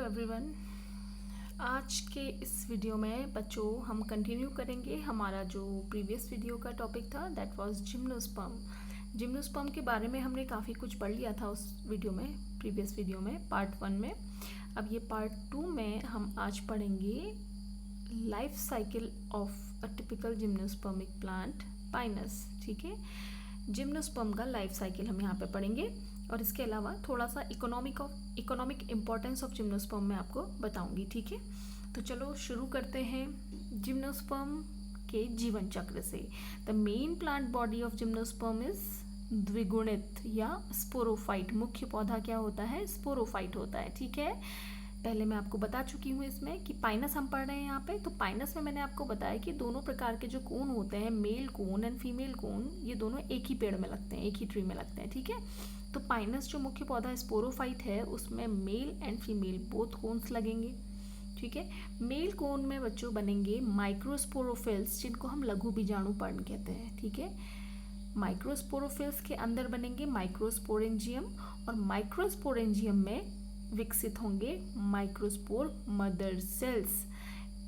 Everyone. आज के इस वीडियो में बच्चों हम कंटिन्यू करेंगे हमारा जो प्रीवियस वीडियो का टॉपिक था, दैट वाज जिम्नोस्पर्म। जिम्नोस्पर्म के बारे में हमने काफ़ी कुछ पढ़ लिया था उस वीडियो में, प्रीवियस वीडियो में, पार्ट 1 में। अब ये पार्ट 2 में हम आज पढ़ेंगे life cycle of a typical gymnospermic plant pinus. ठीक है, जिम्नोस्पर्म का लाइफ साइकिल हम यहाँ पे पढ़ेंगे और इसके अलावा थोड़ा सा इकोनॉमिक इम्पोर्टेंस ऑफ जिम्नोस्पर्म मैं आपको बताऊंगी। ठीक है, तो चलो शुरू करते हैं जिम्नोस्पर्म के जीवन चक्र से। The main plant body of gymnosperm is द्विगुणित या स्पोरोफाइट। मुख्य पौधा क्या होता है? स्पोरोफाइट होता है। ठीक है, पहले मैं आपको बता चुकी हूँ इसमें कि पाइनस हम पढ़ रहे हैं यहाँ पे। तो पाइनस में मैंने आपको बताया कि दोनों प्रकार के जो कोन होते हैं, male cone and female cone, ये दोनों एक ही पेड़ में लगते हैं, एक ही ट्री में लगते हैं। ठीक है, तो पाइनस जो मुख्य पौधा स्पोरोफाइट है उसमें male and female both cones लगेंगे। ठीक है, मेल कोन में बच्चों बनेंगे माइक्रोस्पोरोफिल्स, जिनको हम लघु बीजाणु पर्ण कहते हैं। ठीक है, माइक्रोस्पोरोफिल्स के अंदर बनेंगे माइक्रोस्पोरेंजियम और माइक्रोस्पोरेंजियम में विकसित होंगे माइक्रोस्पोर मदर सेल्स।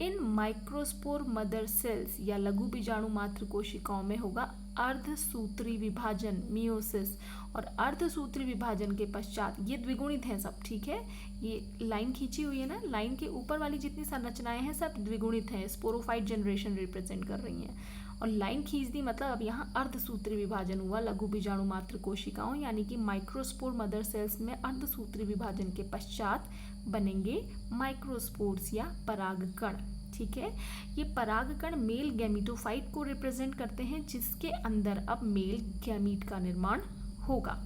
इन माइक्रोस्पोर मदर सेल्स या लघु बीजाणु मात्र कोशिकाओं में होगा अर्धसूत्री विभाजन, मियोसिस, और अर्धसूत्री विभाजन के पश्चात ये द्विगुणित हैं सब। ठीक है, ये लाइन खींची हुई है ना, लाइन के ऊपर वाली जितनी संरचनाएं हैं सब द्विगुणित हैं, स्पोरोफाइट जनरेशन रिप्रेजेंट कर रही हैं। और लाइन खींच दी मतलब अब यहाँ अर्धसूत्री विभाजन हुआ लघु बीजाणु मात्र कोशिकाओं यानी कि माइक्रोस्पोर मदर सेल्स में अर्धसूत्री विभाजन के पश्चात बनेंगे माइक्रोस्पोर्स या परागकण। ठीक है, ये परागकण मेल गैमीटोफाइट को रिप्रेजेंट करते हैं, जिसके अंदर अब मेल गैमीट का निर्माण होगा।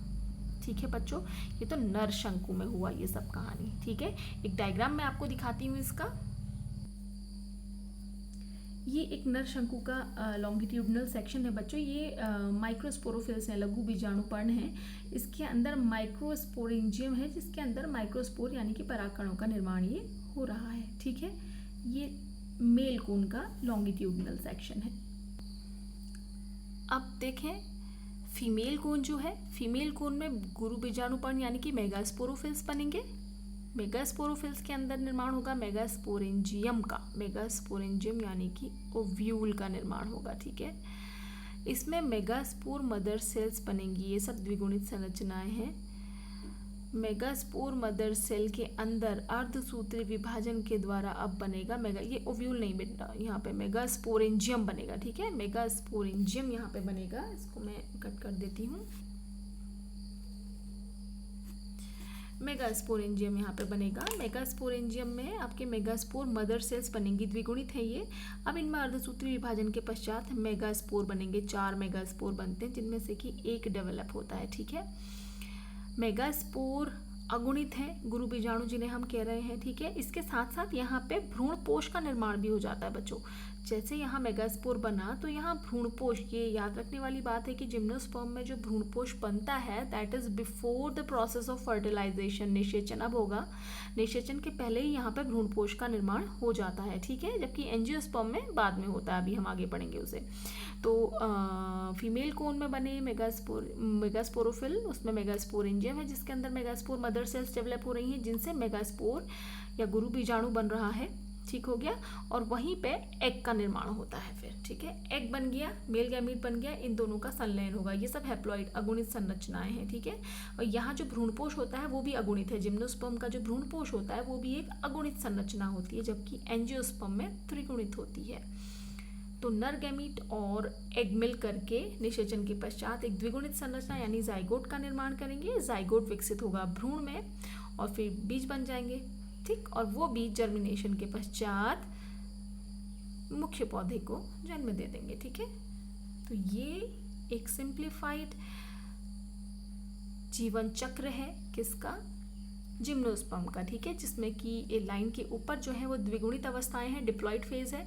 ठीक है बच्चों, ये तो नर शंकु में हुआ ये सब कहानी। ठीक है, एक डायग्राम मैं आपको दिखाती हूँ इसका। ये एक नर शंकु का लॉन्गिट्यूडनल सेक्शन है बच्चों। ये माइक्रोस्पोरोफिल्स हैं, लघु बीजाणु पर्ण है। इसके अंदर माइक्रोस्पोरेंजियम है, जिसके अंदर माइक्रोस्पोर यानी कि परागकणों का निर्माण ये हो रहा है। ठीक है, ये मेल कोन का लॉन्गिट्यूडनल सेक्शन है। अब देखें फीमेल कोन जो है, फीमेल कोन में गुरु बीजाणु पर्ण यानी कि मेगास्पोरोफिल्स बनेंगे। मेगास्पोरोफिल्स के अंदर निर्माण होगा मेगास्पोरेंजियम का, मेगास्पोरेंजियम यानी कि ओव्यूल का निर्माण होगा। ठीक है, इसमें मेगास्पोर मदर सेल्स बनेंगी। ये सब द्विगुणित संरचनाएं हैं। मेगास्पोर मदर सेल के अंदर अर्धसूत्री विभाजन के द्वारा अब बनेगा ये ओव्यूल नहीं बन रहा, यहाँ पे मेगास्पोरेंजियम बनेगा। ठीक है, मेगास्पोरेंजियम यहाँ पे बनेगा। इसको मैं कट कर देती हूँ। मेगास्पोरेंजियम यहाँ पे बनेगा। मेगास्पोरेंजियम में आपके मेगास्पोर मदर सेल्स बनेंगी, द्विगुणित है ये। अब इनमें अर्धसूत्री विभाजन के पश्चात मेगास्पोर बनेंगे। 4 मेगास्पोर बनते हैं, जिनमें से कि एक डेवलप होता है। ठीक है, मेगास्पोर अगुणित है, गुरु बीजाणु जिन्हें हम कह रहे हैं। ठीक है, इसके साथ साथ यहाँ पे भ्रूणपोष का निर्माण भी हो जाता है बच्चों। जैसे यहाँ मेगास्पोर बना तो यहाँ भ्रूणपोष, ये याद रखने वाली बात है कि जिम्नोस्पर्म में जो भ्रूणपोष बनता है that is before the process of fertilisation. निषेचन अब होगा, निषेचन के पहले ही यहाँ पे भ्रूणपोष का निर्माण हो जाता है। ठीक है, जबकि एंजियोस्पर्म में बाद में होता है, अभी हम आगे पढ़ेंगे उसे। तो फीमेल कोन में बने मेगास्पोरोफिल, उसमें मेगास्पोरेंजियम है, जिसके अंदर मेगास्पोर मदर सेल्स डेवलप हो रही हैं, जिनसे मेगास्पोर या गुरु बीजाणु बन रहा है। ठीक हो गया, और वहीं पे एग का निर्माण होता है फिर। ठीक है, एग बन गया, मेल गैमीट बन गया, इन दोनों का संलयन होगा। ये सब हैप्लॉइड अगुणित संरचनाएं हैं। ठीक है, और यहाँ जो भ्रूणपोष होता है वो भी अगुणित है। जिम्नोस्पर्म का जो भ्रूणपोष होता है वो भी एक अगुणित संरचना होती है, जबकि एंजियोस्पर्म में त्रिगुणित होती है। तो नर गैमीट और एग मिल करके निषेचन के पश्चात एक द्विगुणित संरचना यानी जाइगोट का निर्माण करेंगे। जाइगोट विकसित होगा भ्रूण में और फिर बीज बन जाएंगे। ठीक, और वो बीज जर्मिनेशन के पश्चात मुख्य पौधे को जन्म दे देंगे। ठीक है, तो ये एक सिंप्लीफाइड जीवन चक्र है किसका? जिम्नोस्पर्म का। ठीक है, जिसमें कि ये लाइन के ऊपर जो है वो द्विगुणित अवस्थाएं हैं, डिप्लॉइड फेज है,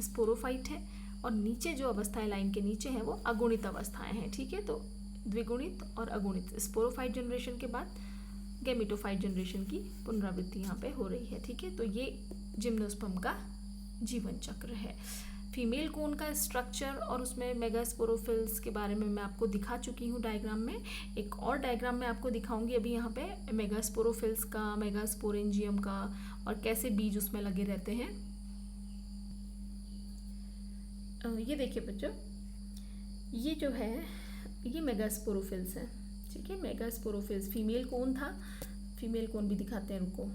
स्पोरोफाइट है, और नीचे जो अवस्थाएं लाइन के नीचे हैं वो अगुणित अवस्थाएं हैं। ठीक है, तो द्विगुणित और अगुणित, स्पोरोफाइट जनरेशन के बाद गैमीटोफाइट जनरेशन की पुनरावृत्ति यहाँ पे हो रही है। ठीक है, तो ये जिम्नोस्पर्म का जीवन चक्र है। फीमेल कोन का स्ट्रक्चर और उसमें मेगास्पोरोफिल्स के बारे में मैं आपको दिखा चुकी हूँ डायग्राम में। एक और डायग्राम में आपको दिखाऊंगी अभी यहाँ पे मेगास्पोरोफिल्स का, मेगास्पोरेंजियम का, और कैसे बीज उसमें लगे रहते हैं। ये देखिए बच्चों, ये जो है ये मेगास्पोरोफिल्स है, ठीक है। मेगास्पोरोफिल्स फीमेल कोन था, फीमेल कोन भी दिखाते हैं उनको।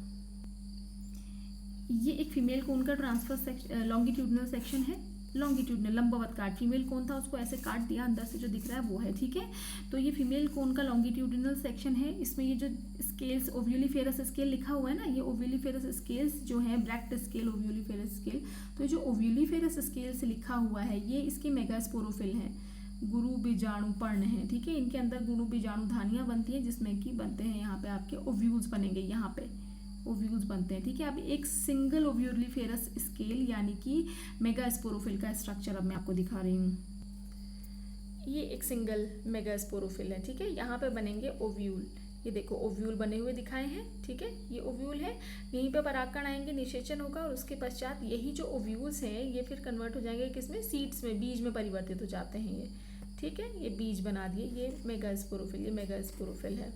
ये एक फीमेल कोन का ट्रांसफर सेक्शन, लॉन्गिट्यूडनल सेक्शन है, लॉन्गिट्यूडनल लंबवत काट। फीमेल कोन था उसको ऐसे काट दिया, अंदर से जो दिख रहा है वो है, ठीक है। तो ये फीमेल कोन का लॉन्गिट्यूडनल सेक्शन है। इसमें ये जो स्केल्स ओव्यूलिफेरस स्केल लिखा हुआ है ना, ये ओव्यूलिफेरस स्केल्स जो है ब्रैक्ट स्केल, ओव्यूलिफेरस स्केल, तो जो ओव्यूलिफेरस स्केल से लिखा हुआ है ये इसके मेगास्पोरोफिल हैं, गुरु बीजाणु पर्ण है, ठीक है। इनके अंदर गुरु बीजाणु धानियाँ बनती हैं जिसमें कि बनते हैं यहाँ पे आपके ओव्यूल्स बनेंगे, यहाँ पे ओव्यूल्स बनते हैं, ठीक है। अब एक सिंगल ओव्यूलिफेरस स्केल यानी कि मेगास्पोरोफिल का स्ट्रक्चर अब मैं आपको दिखा रही हूँ। ये एक सिंगल मेगास्पोरोफिल है, ठीक है। यहाँ पे बनेंगे ओव्यूल, ये देखो ओव्यूल बने हुए दिखाए हैं, ठीक है। ये ओव्यूल है, यहीं पे परागकण आएंगे, निषेचन होगा और उसके पश्चात यही जो ओव्यूल्स हैं ये फिर कन्वर्ट हो जाएंगे किसमें, सीड्स में, बीज में परिवर्तित हो जाते हैं ये, ठीक है। ये बीज बना दिए, ये मेगास्पोरोफिल, ये मेगास्पोरोफिल है,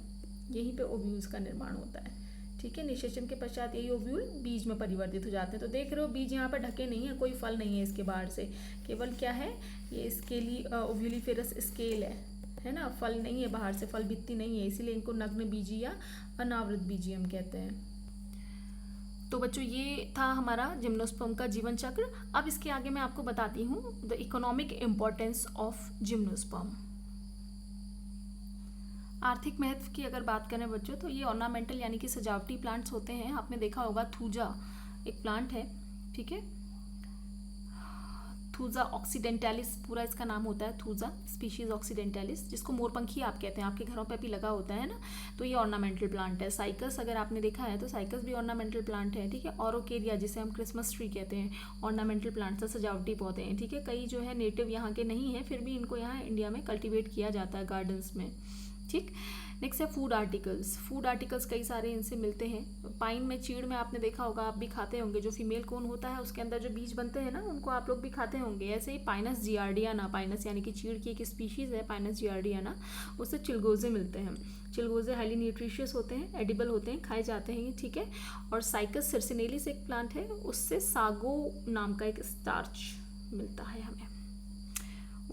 यहीं पे ओव्यूल्स का निर्माण होता है, ठीक है। निषेचन के पश्चात यही ओव्यूल बीज में परिवर्तित हो जाते हैं। तो देख रहे हो बीज यहाँ पर ढके नहीं है, कोई फल नहीं है इसके बाहर से, केवल क्या है ये स्केली ओव्यूलिफेरस स्केल है ना, फल नहीं है बाहर से, फल भित्ति नहीं है, इसीलिए इनको नग्न बीजी या अनावृत बीजी हम कहते हैं। तो बच्चों ये था हमारा जिम्नोस्पर्म का जीवन चक्र। अब इसके आगे मैं आपको बताती हूँ the economic importance of gymnosperm. आर्थिक महत्व की अगर बात करें बच्चों तो ये ऑर्नामेंटल यानी कि सजावटी प्लांट्स होते हैं। आपने देखा होगा थूजा एक प्लांट है, ठीक है, थूजा ऑक्सीडेंटालिस पूरा इसका नाम होता है, थूजा स्पीशीज ऑक्सीडेंटालिस, जिसको मोरपंखी आप कहते हैं, आपके घरों पे भी लगा होता है ना, तो ये ऑर्नामेंटल प्लांट है। साइकस अगर आपने देखा है तो साइकस भी ऑर्नामेंटल प्लांट है, ठीक है। ऑरोकेरिया जिसे हम क्रिसमस ट्री कहते हैं, ऑर्नामेंटल प्लांट्स है, सजावटी पौधे हैं, ठीक है। कई जो है नेटिव यहाँ के नहीं है, फिर भी इनको यहाँ इंडिया में कल्टिवेट किया जाता है गार्डन्स में, ठीक। नेक्स्ट है फूड आर्टिकल्स। फूड आर्टिकल्स कई सारे इनसे मिलते हैं। पाइन में, चीड़ में आपने देखा होगा, आप भी खाते होंगे, जो फीमेल कोन होता है उसके अंदर जो बीज बनते हैं ना, उनको आप लोग भी खाते होंगे। ऐसे ही पाइनस जियार्डियाना, पाइनस यानी कि चीड़ की एक स्पीशीज़ है पाइनस जियार्डियाना, उससे चिलगोजे मिलते हैं। चिलगोजे हाईली न्यूट्रिशियस होते हैं, एडिबल होते हैं, खाए जाते हैं, ठीक है। और साइकस सर्सिनेलिस एक प्लांट है, उससे सागो नाम का एक स्टार्च मिलता है हमें।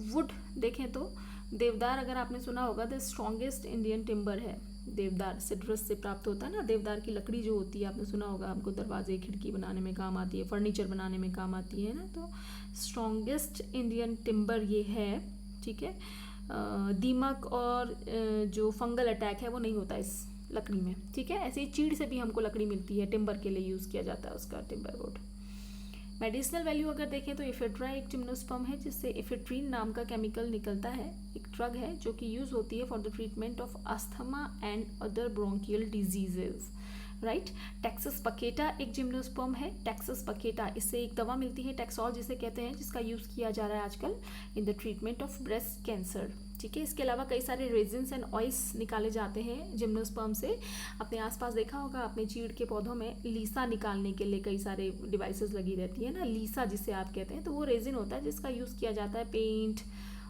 वुड देखें तो देवदार अगर आपने सुना होगा द स्ट्रॉन्गेस्ट इंडियन टिम्बर है, देवदार सिट्रस से प्राप्त होता है ना, देवदार की लकड़ी जो होती है आपने सुना होगा, हमको दरवाजे खिड़की बनाने में काम आती है, फर्नीचर बनाने में काम आती है ना, तो स्ट्रॉन्गेस्ट इंडियन टिम्बर ये है, ठीक है। दीमक और जो फंगल अटैक है वो नहीं होता इस लकड़ी में, ठीक है। ऐसे ही चीड़ से भी हमको लकड़ी मिलती है, टिम्बर के लिए यूज़ किया जाता है उसका टिम्बर वुड। मेडिसिनल वैल्यू अगर देखें तो एफेड्रा एक जिम्नोस्पर्म है जिससे एफेड्रीन नाम का केमिकल निकलता है, एक ड्रग है जो कि यूज़ होती है for the treatment of asthma and other bronchial diseases, right. Texas Paqueta एक जिम्नोस्पर्म है, टैक्सस पकेटा, इससे एक दवा मिलती है टैक्सोल जिसे कहते हैं, जिसका यूज़ किया जा रहा है आजकल in the treatment of breast cancer, ठीक है। इसके अलावा कई सारे रेजिन्स एंड ऑयल्स निकाले जाते हैं जिम्नोस्पर्म से। अपने आसपास देखा होगा आपने चीड़ के पौधों में लीसा निकालने के लिए कई सारे डिवाइसेस लगी रहती है ना, लीसा जिसे आप कहते हैं, तो वो रेजिन होता है जिसका यूज़ किया जाता है पेंट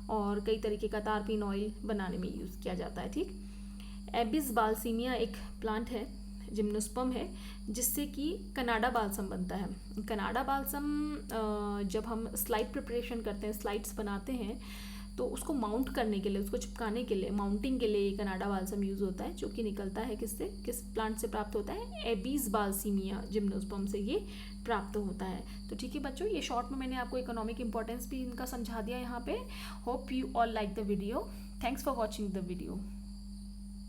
और कई तरीके का तारपीन ऑयल बनाने में यूज़ किया जाता है, ठीक। एबिस बाल्सीमिया एक प्लांट है, जिम्नोस्पर्म है, जिससे कि कनाडा बाल्सम बनता है। कनाडा बाल्सम जब हम स्लाइड प्रिपरेशन करते हैं, स्लाइड्स बनाते हैं, तो उसको माउंट करने के लिए, उसको चिपकाने के लिए, माउंटिंग के लिए कनाडा बाल्सम यूज़ होता है, जो कि निकलता है किससे, किस प्लांट से प्राप्त होता है, एबीज बाल्सीमिया जिम्नोस्पर्म से ये प्राप्त होता है। तो ठीक है बच्चों, ये शॉर्ट में मैंने आपको इकोनॉमिक इंपॉर्टेंस भी इनका समझा दिया यहाँ पे। Hope you all like the video. Thanks for watching the video.